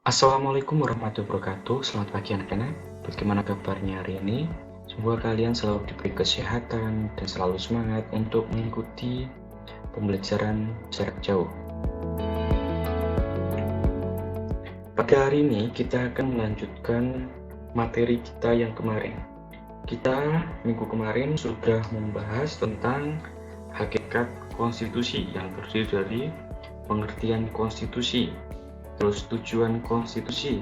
Assalamualaikum warahmatullahi wabarakatuh. Selamat pagi anak-anak. Bagaimana kabarnya hari ini? Semoga kalian selalu diberi kesehatan dan selalu semangat untuk mengikuti pembelajaran jarak jauh. Pada hari ini kita akan melanjutkan materi kita yang kemarin. Kita minggu kemarin sudah membahas tentang hakikat konstitusi yang terdiri dari pengertian konstitusi, terus tujuan konstitusi,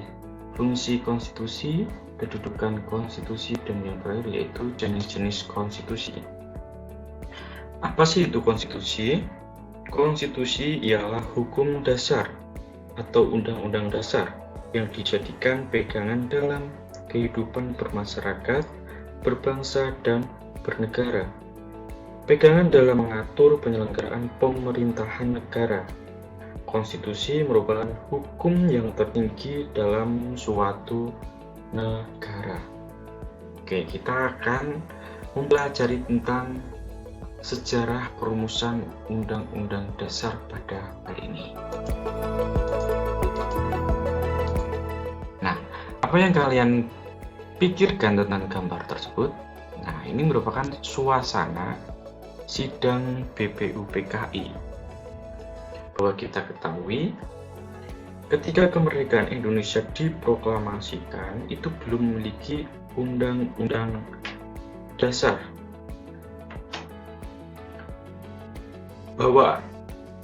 fungsi konstitusi, kedudukan konstitusi, dan yang terakhir yaitu jenis-jenis konstitusi. Apa sih itu konstitusi? Konstitusi ialah hukum dasar atau undang-undang dasar yang dijadikan pegangan dalam kehidupan bermasyarakat, berbangsa, dan bernegara. Pegangan dalam mengatur penyelenggaraan pemerintahan negara. Konstitusi merupakan hukum yang tertinggi dalam suatu negara. Oke, kita akan mempelajari tentang sejarah perumusan Undang-Undang Dasar pada kali ini. Nah, apa yang kalian pikirkan tentang gambar tersebut? Nah, ini merupakan suasana sidang BPUPKI. Bahwa kita ketahui ketika kemerdekaan Indonesia diproklamasikan itu belum memiliki undang-undang dasar, bahwa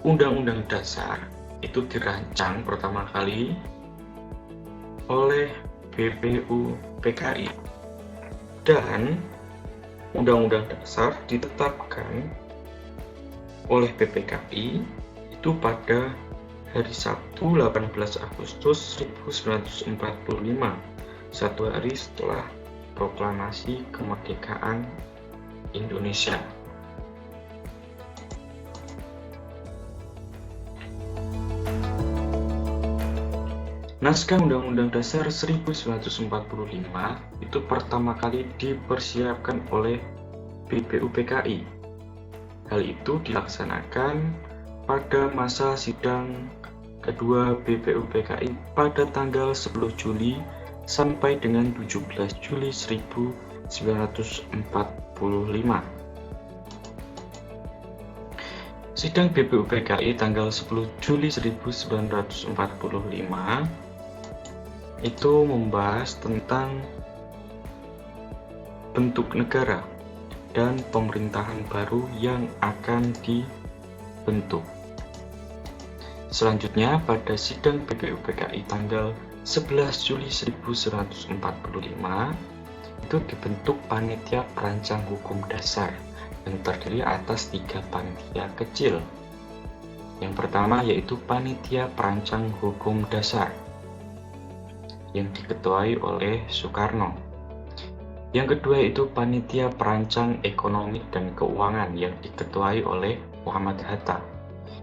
undang-undang dasar itu dirancang pertama kali oleh BPUPKI dan undang-undang dasar ditetapkan oleh BPKI itu pada hari Sabtu 18 Agustus 1945, satu hari setelah proklamasi kemerdekaan Indonesia. Naskah Undang-Undang Dasar 1945 itu pertama kali dipersiapkan oleh BPUPKI. Hal itu dilaksanakan pada masa sidang kedua BPUPKI pada tanggal 10 Juli sampai dengan 17 Juli 1945. Sidang BPUPKI tanggal 10 Juli 1945 itu membahas tentang bentuk negara dan pemerintahan baru yang akan dibentuk. Selanjutnya pada sidang BPUPKI tanggal 11 Juli 1945 itu dibentuk panitia perancang hukum dasar yang terdiri atas 3 panitia kecil. Yang pertama yaitu panitia perancang hukum dasar yang diketuai oleh Soekarno. Yang kedua yaitu panitia perancang ekonomi dan keuangan yang diketuai oleh Muhammad Hatta.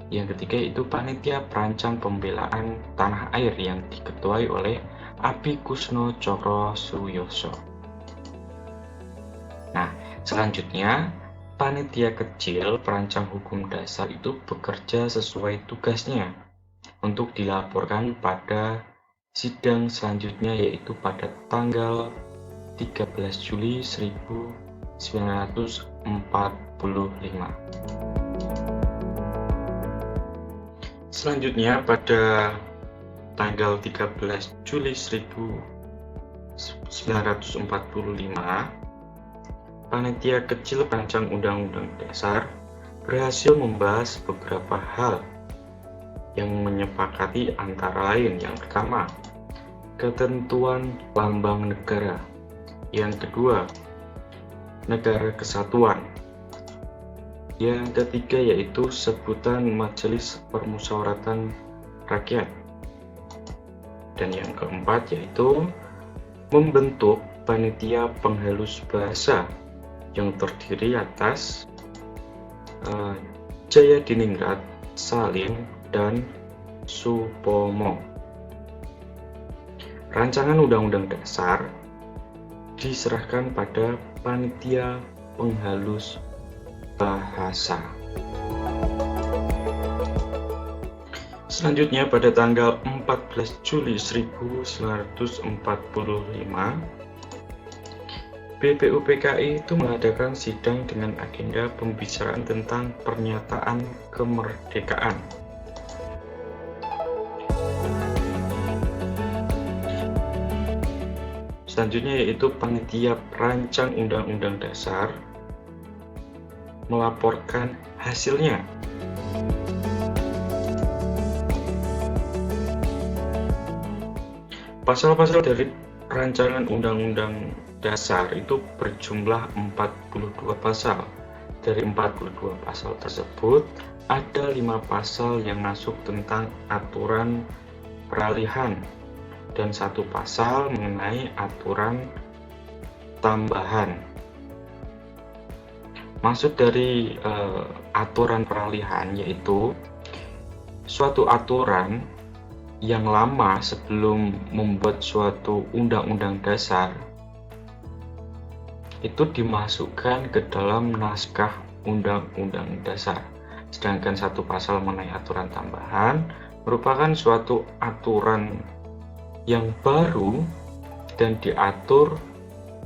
Yang ketiga yaitu panitia perancang pembelaan tanah air yang diketuai oleh Abi Kusno Cokro Suyoso. Nah, selanjutnya panitia kecil perancang hukum dasar itu bekerja sesuai tugasnya untuk dilaporkan pada sidang selanjutnya yaitu pada tanggal 13 Juli 1945. Selanjutnya pada tanggal 13 Juli 1945, panitia kecil perancang Undang-Undang Dasar berhasil membahas beberapa hal yang menyepakati antara lain yang pertama, ketentuan lambang negara. Yang kedua, negara kesatuan. Yang ketiga yaitu sebutan Majelis Permusyawaratan Rakyat. Dan yang keempat yaitu membentuk panitia penghalus bahasa yang terdiri atas Jayadiningrat, Salim, dan Supomo. Rancangan Undang-Undang Dasar diserahkan pada panitia penghalus bahasa. Selanjutnya pada tanggal 14 Juli 1945, BPUPKI itu mengadakan sidang dengan agenda pembicaraan tentang pernyataan kemerdekaan. Selanjutnya yaitu panitia perancang Undang-Undang Dasar melaporkan hasilnya. Pasal-pasal dari rancangan Undang-Undang Dasar itu berjumlah 42 pasal. Dari 42 pasal tersebut, ada 5 pasal yang masuk tentang aturan peralihan dan 1 pasal mengenai aturan tambahan. Maksud dari aturan peralihan yaitu suatu aturan yang lama sebelum membuat suatu undang-undang dasar itu dimasukkan ke dalam naskah undang-undang dasar. Sedangkan 1 pasal mengenai aturan tambahan merupakan suatu aturan yang baru dan diatur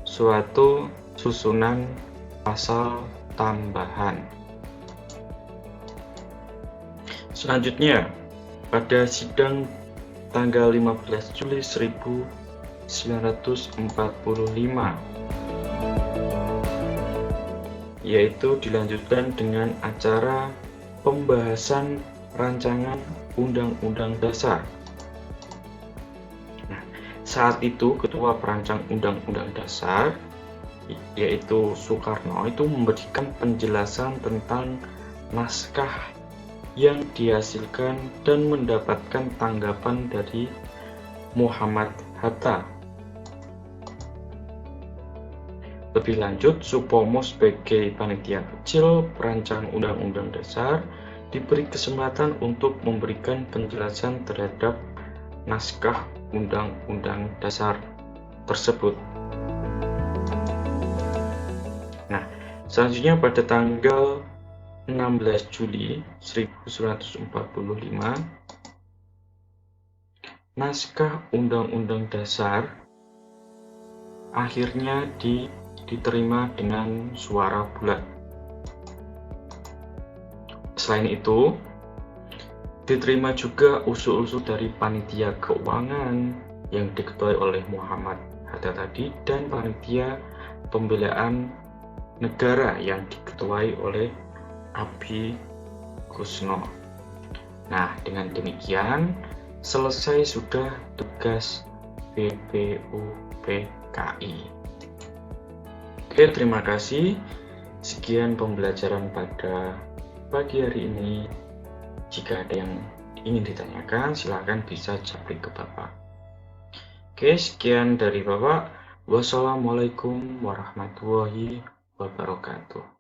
suatu susunan pasal tambahan. Selanjutnya, pada sidang tanggal 15 Juli 1945, yaitu dilanjutkan dengan acara pembahasan rancangan Undang-Undang Dasar. Nah, saat itu Ketua Perancang Undang-Undang Dasar, yaitu Soekarno, itu memberikan penjelasan tentang naskah yang dihasilkan dan mendapatkan tanggapan dari Muhammad Hatta. Lebih lanjut, Supomo sebagai panitia kecil perancang Undang-Undang Dasar diberi kesempatan untuk memberikan penjelasan terhadap naskah Undang-Undang Dasar tersebut. Nah, selanjutnya pada tanggal 16 Juli 1945, naskah Undang-Undang Dasar akhirnya diterima dengan suara bulat. Selain itu, diterima juga usul-usul dari panitia keuangan yang diketuai oleh Muhammad Hatta tadi dan panitia pembelaan negara yang diketuai oleh Abi Kusno. Nah, dengan demikian selesai sudah tugas BPUPKI. Oke, terima kasih. Sekian pembelajaran pada pagi hari ini. Jika ada yang ingin ditanyakan, silakan bisa japri ke Bapak. Oke, sekian dari Bapak. Wassalamualaikum warahmatullahi wabarakatuh.